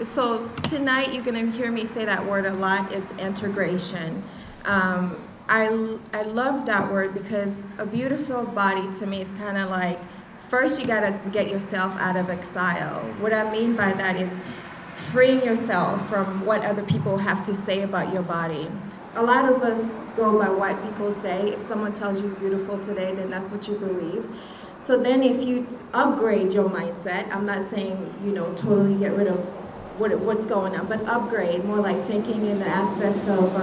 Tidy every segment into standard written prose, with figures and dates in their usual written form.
So tonight you're going to hear me say that word a lot, is integration. I love that word because a beautiful body to me is kind of like, first you got to get yourself out of exile. What I mean by that is freeing yourself from what other people have to say about your body. A lot of us go by what people say. If someone tells you you're beautiful today, then that's what you believe. So then if you upgrade your mindset, I'm not saying, totally get rid of what's going on, but upgrade, more like thinking in the aspects of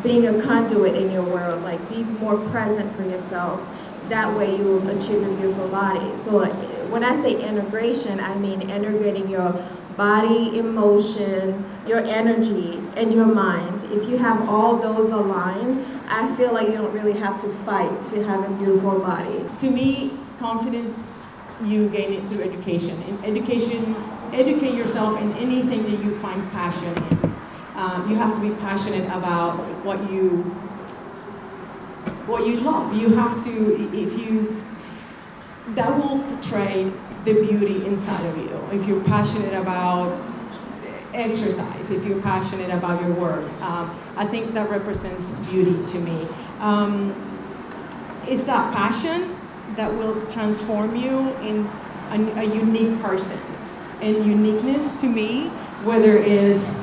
being a conduit in your world, like be more present for yourself. That way you will achieve a beautiful body. So when I say integration, I mean integrating your body, emotion, your energy, and your mind. If you have all those aligned, I feel like you don't really have to fight to have a beautiful body. To me, confidence, you gain it through education. In education, educate yourself in anything that you find passion in. You have to be passionate about what you love. You have to, that will portray the beauty inside of you. If you're passionate about exercise, if you're passionate about your work, I think that represents beauty to me. It's that passion that will transform you in a unique person. And uniqueness to me, whether it's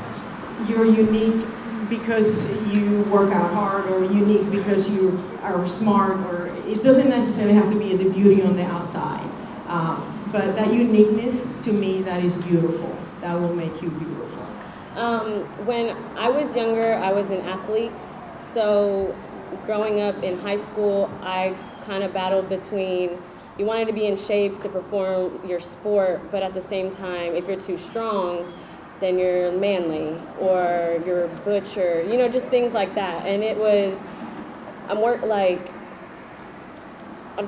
you're unique because you work out hard, or unique because you are smart, or it doesn't necessarily have to be the beauty on the outside. But that uniqueness, to me, that is beautiful. That will make you beautiful. When I was younger, I was an athlete. So growing up in high school, I kind of battled between, you wanted to be in shape to perform your sport, but at the same time, if you're too strong, then you're manly, or you're butcher, just things like that. And it was, I'm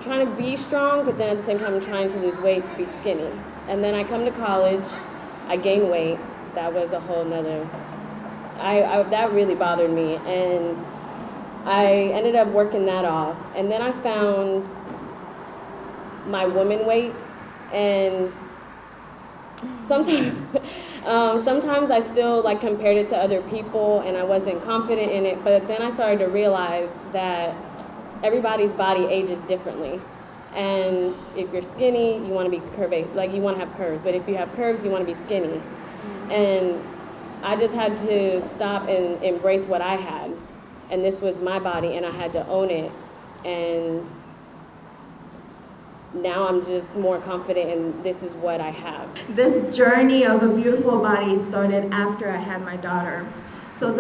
trying to be strong, but then at the same time I'm trying to lose weight to be skinny. And then I come to college, I gain weight. That was a whole nother, that really bothered me. And I ended up working that off. And then I found my woman weight, and sometimes I still compared it to other people, and I wasn't confident in it. But then I started to realize that everybody's body ages differently. And if you're skinny, you want to be curvy, you want to have curves. But if you have curves, you want to be skinny. And I just had to stop and embrace what I had. And this was my body, and I had to own it. And now I'm just more confident, and this is what I have. This journey of a beautiful body started after I had my daughter. So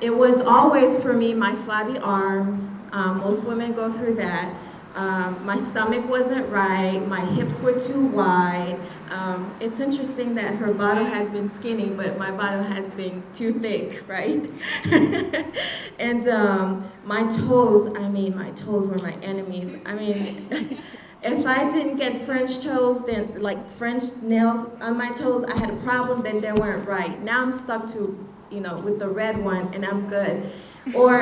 it was always for me my flabby arms. Most women go through that. My stomach wasn't right. My hips were too wide. It's interesting that her bottom has been skinny, but my bottom has been too thick, right? And my toes were my enemies. If I didn't get French toes, then French nails on my toes, I had a problem, then they weren't right. Now I'm stuck to, with the red one, and I'm good. Or,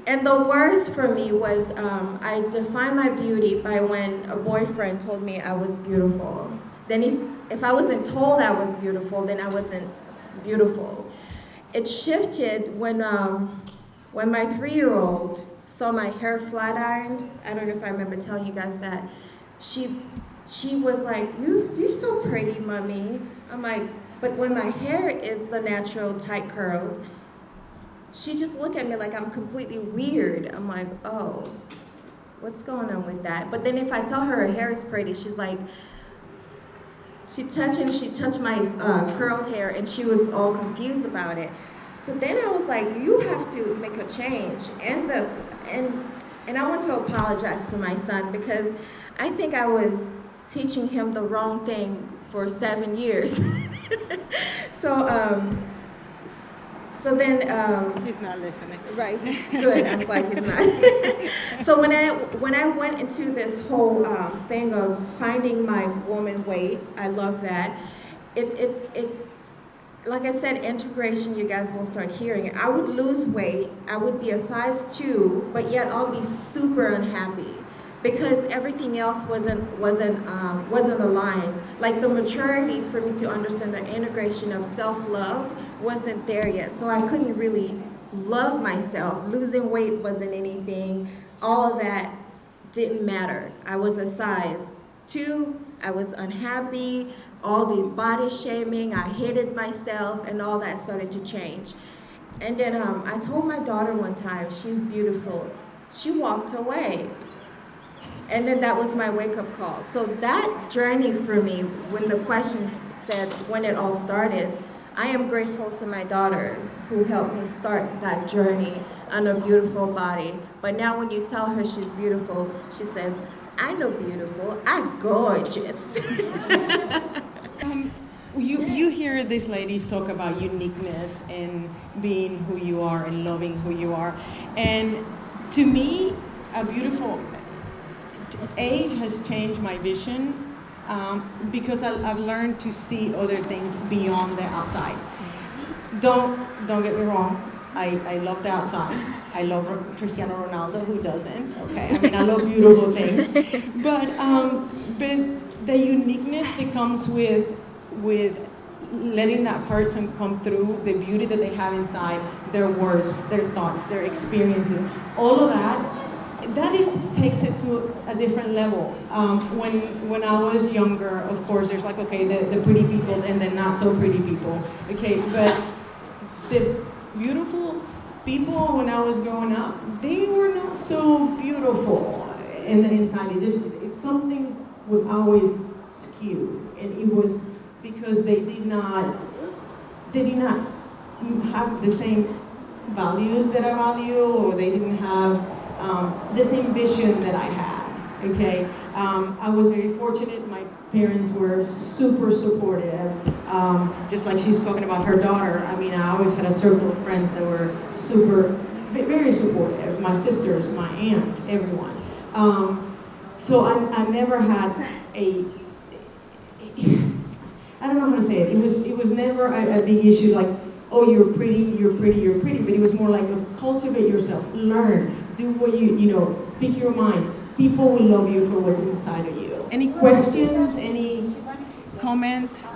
and the worst for me was, I defined my beauty by when a boyfriend told me I was beautiful. Then if I wasn't told I was beautiful, then I wasn't beautiful. It shifted when my 3-year-old saw my hair flat ironed. I don't know if I remember telling you guys that. She was like, you're so pretty, mommy. I'm like, but when my hair is the natural tight curls, she just looked at me like I'm completely weird. I'm like, oh, what's going on with that? But then if I tell her hair is pretty, she's like, she touched my curled hair, and she was all confused about it. So then I was like, you have to make a change. And I want to apologize to my son, because I think I was teaching him the wrong thing for 7 years. So then he's not listening. Right. Good. I'm glad he's not. So when I went into this whole thing of finding my woman weight, I love that. It like I said, integration. You guys will start hearing it. I would lose weight. I would be a size 2, but yet I'll be super unhappy. because everything else wasn't aligned. Like the maturity for me to understand the integration of self-love wasn't there yet. So I couldn't really love myself. Losing weight wasn't anything. All of that didn't matter. I was a size 2. I was unhappy. All the body shaming, I hated myself, and all that started to change. And then I told my daughter one time, she's beautiful. She walked away. And then that was my wake-up call. So that journey for me, when the question said when it all started, I am grateful to my daughter who helped me start that journey on a beautiful body. But now when you tell her she's beautiful, she says, I know beautiful, I'm gorgeous. You hear these ladies talk about uniqueness and being who you are and loving who you are. And to me, a beautiful age has changed my vision because I've learned to see other things beyond the outside. Don't get me wrong. I love the outside. I love Cristiano Ronaldo, who doesn't? Okay, I mean, I love beautiful things. But the uniqueness that comes with letting that person come through, the beauty that they have inside, their words, their thoughts, their experiences, all of that takes it to a different level. When I was younger, of course, there's like, okay, the pretty people and the not so pretty people. Okay, but the beautiful people when I was growing up, they were not so beautiful in the inside. If something was always skewed, and it was because they did not have the same values that I value, or they didn't have the same vision that I had. Okay, I was very fortunate. My parents were super supportive. Just like she's talking about her daughter, I mean, I always had a circle of friends that were very supportive. My sisters, my aunts, everyone. So I never had I don't know how to say it. It was never a big issue like, oh, you're pretty, you're pretty, you're pretty. But it was more like, cultivate yourself, learn, do what you know, speak your mind. People will love you for what's inside of you. Any questions? Any comments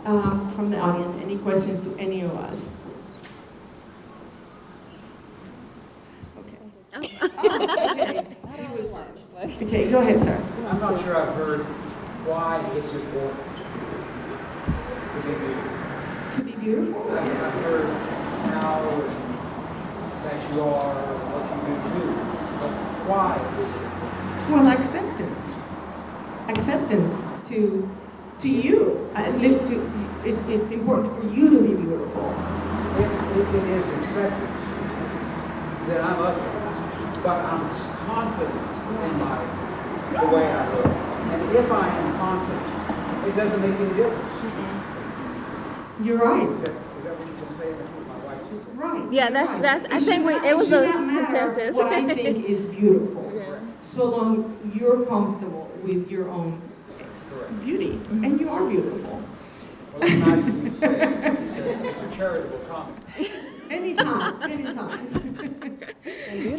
from the audience? Any questions to any of us? Okay. Okay. He was first. Okay, go ahead, sir. I'm not sure I've heard why it's important to be beautiful. To be beautiful? I've heard how that you are, what you do too, but why is it important? Well, acceptance. Acceptance to you. It's important for you to be beautiful. If it is acceptance, then I'm ugly, but I'm confident in the way I look. And if I am confident, it doesn't make any difference. You're right. Is that what you can say? That's what my wife just said. Right. Yeah, You're that's. right. I think it was a consensus. What I think is beautiful. Yeah. So long you're comfortable with your own beauty, and you are beautiful. Well, it's nice of you to say. It's a charitable comment. Anytime.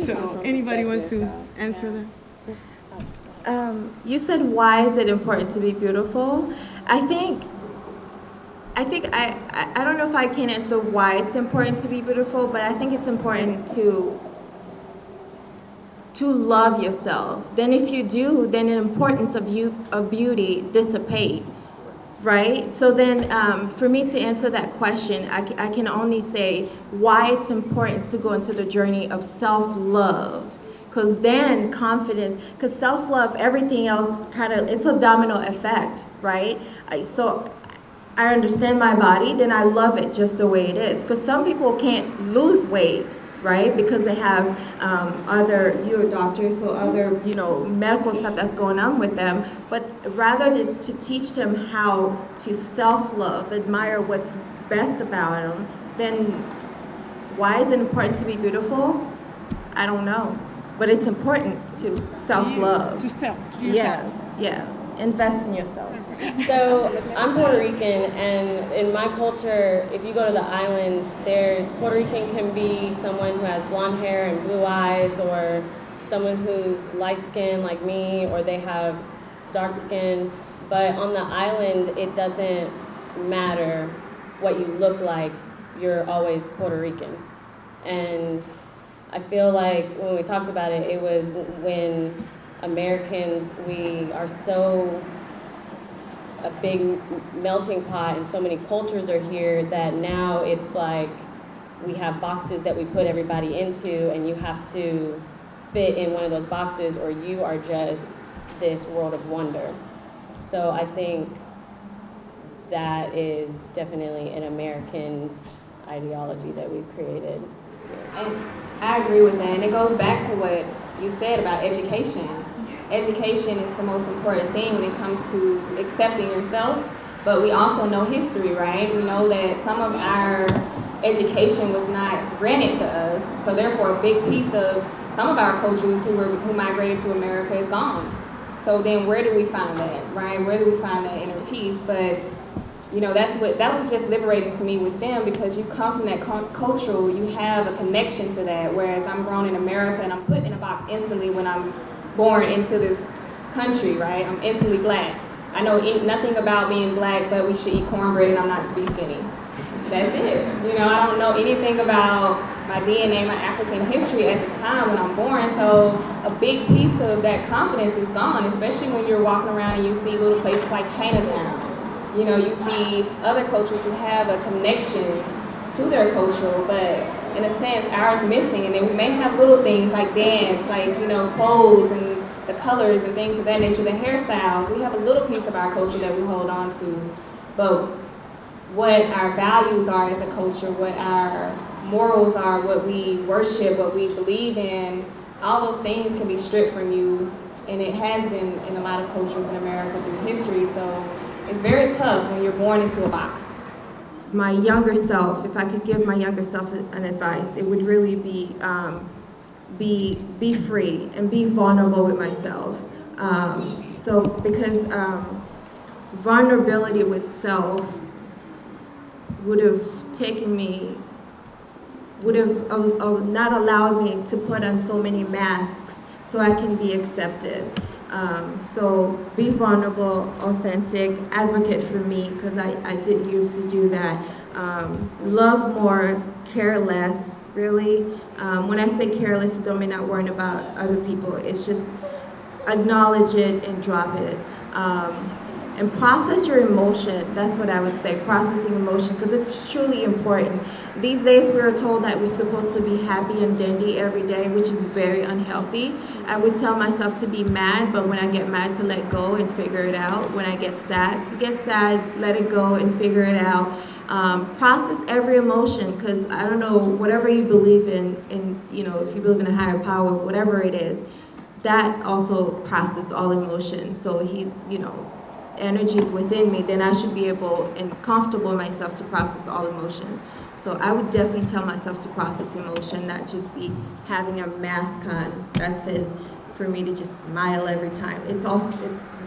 So, anybody wants to answer that? You said, why is it important to be beautiful? I think I don't know if I can answer why it's important to be beautiful, but I think it's important to love yourself. Then if you do, then the importance of beauty dissipate, right? So then for me to answer that question, I can only say why it's important to go into the journey of self-love. Because then confidence, because self-love, everything else it's a domino effect, right? So I understand my body, then I love it just the way it is. Because some people can't lose weight, right? Because they have you're a doctor, so other, medical stuff that's going on with them. But rather to teach them how to self-love, admire what's best about them, then why is it important to be beautiful? I don't know. But it's important to self-love. To yourself. Yeah. Invest in yourself. So I'm Puerto Rican, and in my culture, if you go to the islands, Puerto Rican can be someone who has blonde hair and blue eyes, or someone who's light skinned like me, or they have dark skin. But on the island, it doesn't matter what you look like, you're always Puerto Rican. And I feel like when we talked about it, it was when Americans, we are so a big melting pot and so many cultures are here that now it's like we have boxes that we put everybody into, and you have to fit in one of those boxes or you are just this world of wonder. So I think that is definitely an American ideology that we've created. And I agree with that, and it goes back to what you said about education. Education is the most important thing when it comes to accepting yourself, but we also know history, right? We know that some of our education was not granted to us, so therefore a big piece of some of our cultures who migrated to America is gone. So then where do we find that, right? Where do we find that inner peace? But you know, that was just liberating to me with them, because you come from that cultural, you have a connection to that, whereas I'm grown in America and I'm put in a box instantly when I'm born into this country, right? I'm instantly black. I know nothing about being black, but we should eat cornbread and I'm not to be skinny. That's it. You know, I don't know anything about my DNA, my African history at the time when I'm born, so a big piece of that confidence is gone, especially when you're walking around and you see little places like Chinatown. You know, you see other cultures who have a connection to their culture, but in a sense, ours is missing. And then we may have little things like dance, like, you know, clothes and the colors and things of that nature, the hairstyles. We have a little piece of our culture that we hold on to. But what our values are as a culture, what our morals are, what we worship, what we believe in, all those things can be stripped from you. And it has been in a lot of cultures in America through history. So it's very tough when you're born into a box. My younger self, if I could give my younger self an advice, it would really be be free and be vulnerable with myself. Because vulnerability with self would have taken me, would have not allowed me to put on so many masks so I can be accepted. So be vulnerable, authentic, advocate for me, because I didn't used to do that. Love more, care less, really. When I say careless, it don't mean not worrying about other people. It's just acknowledge it and drop it. And process your emotion. That's what I would say, processing emotion, because it's truly important. These days we are told that we're supposed to be happy and dandy every day, which is very unhealthy. I would tell myself to be mad, but when I get mad, to let go and figure it out. When I get sad, to get sad, let it go and figure it out. Process every emotion, because I don't know, whatever you believe in, you know, if you believe in a higher power, whatever it is, that also process all emotion. So he's, you know, energy is within me, then I should be able and comfortable in myself to process all emotion. So I would definitely tell myself to process emotion, not just be having a mask on that says for me to just smile every time. It's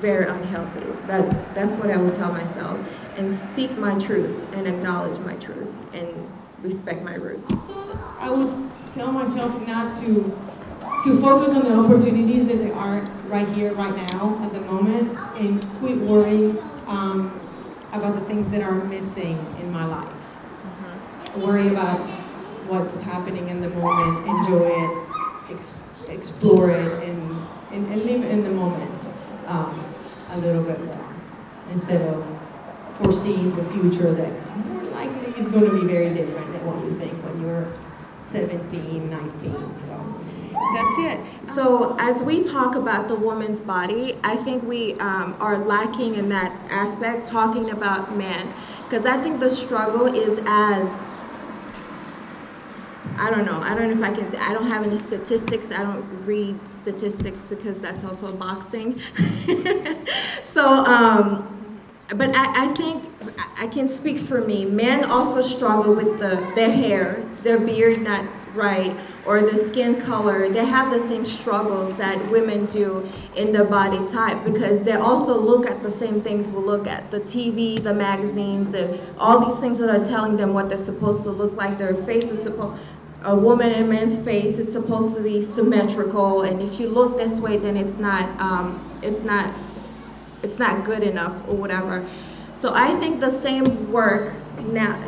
very unhealthy. That's what I would tell myself. And seek my truth and acknowledge my truth and respect my roots. So I would tell myself not to focus on the opportunities that they are right here, right now, at the moment, and quit worrying about the things that are missing in my life. Worry about what's happening in the moment, enjoy it, explore it, and live in the moment a little bit more, instead of foreseeing the future that more likely is going to be very different than what you think when you're 17, 19, so that's it. So as we talk about the woman's body, I think we are lacking in that aspect, talking about men, because I think the struggle is I don't know if I can, I don't have any statistics, I don't read statistics because that's also a box thing. So, but I think I can speak for me. Men also struggle with their hair, their beard not right, or the skin color. They have the same struggles that women do in their body type, because they also look at the same things we look at. The TV, the magazines, all these things that are telling them what they're supposed to look like, their face is supposed. a woman and man's face is supposed to be symmetrical, and if you look this way, then it's not good enough or whatever. So I think the same work now,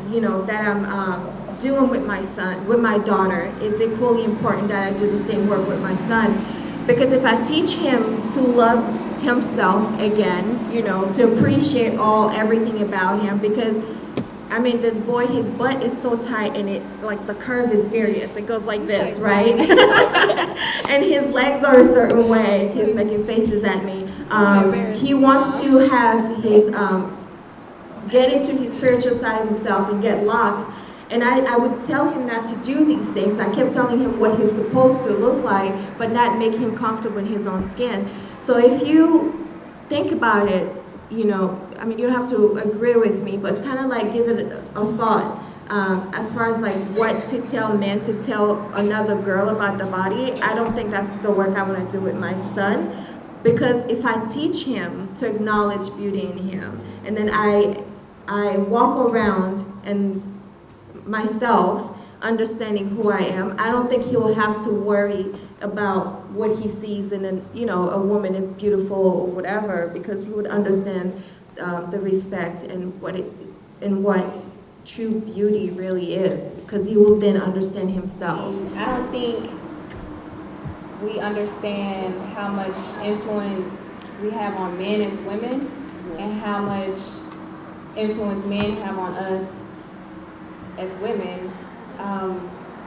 that I'm doing with my son, with my daughter, is equally important that I do the same work with my son. Because if I teach him to love himself again, to appreciate everything about him, because I mean, this boy, his butt is so tight, and the curve is serious. It goes like this, right? And his legs are a certain way. He's making faces at me. He wants to have his, get into his spiritual side of himself and get locks. And I would tell him not to do these things. I kept telling him what he's supposed to look like, but not make him comfortable in his own skin. So if you think about it, you don't have to agree with me, but kind of like give it a thought as far as like what to tell men to tell another girl about the body. I don't think that's the work I want to do with my son, because if I teach him to acknowledge beauty in him, and then I walk around and myself understanding who I am, I don't think he will have to worry about what he sees in a woman is beautiful or whatever, because he would understand the respect and what true beauty really is, because he will then understand himself. I don't think we understand how much influence we have on men as women, and how much influence men have on us as women.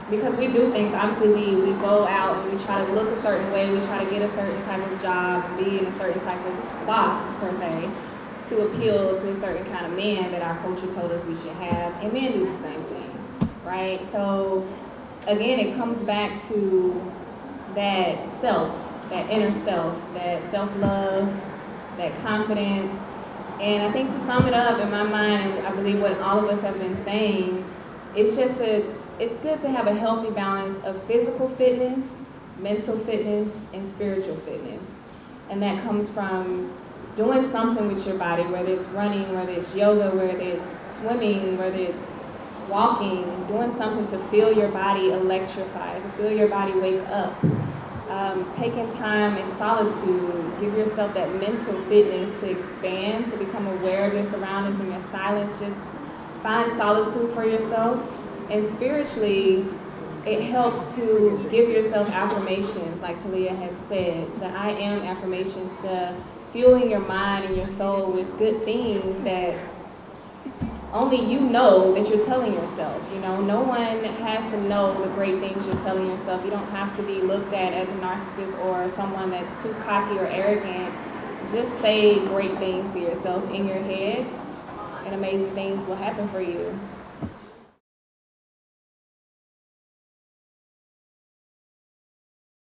Because we do things, obviously we go out and we try to look a certain way, we try to get a certain type of job, be in a certain type of box, per se, to appeal to a certain kind of man that our culture told us we should have, and men do the same thing, right? So, again, it comes back to that self, that inner self, that self-love, that confidence, and I think to sum it up in my mind, and I believe what all of us have been saying, it's good to have a healthy balance of physical fitness, mental fitness, and spiritual fitness. And that comes from doing something with your body, whether it's running, whether it's yoga, whether it's swimming, whether it's walking, doing something to feel your body electrify, to feel your body wake up. Taking time in solitude, give yourself that mental fitness to expand, to become aware of your surroundings and your silence. Just find solitude for yourself. And spiritually, it helps to give yourself affirmations, like Thalia has said, the I am affirmations, the fueling your mind and your soul with good things that only you know that you're telling yourself. No one has to know the great things you're telling yourself. You don't have to be looked at as a narcissist or someone that's too cocky or arrogant. Just say great things to yourself in your head, and amazing things will happen for you.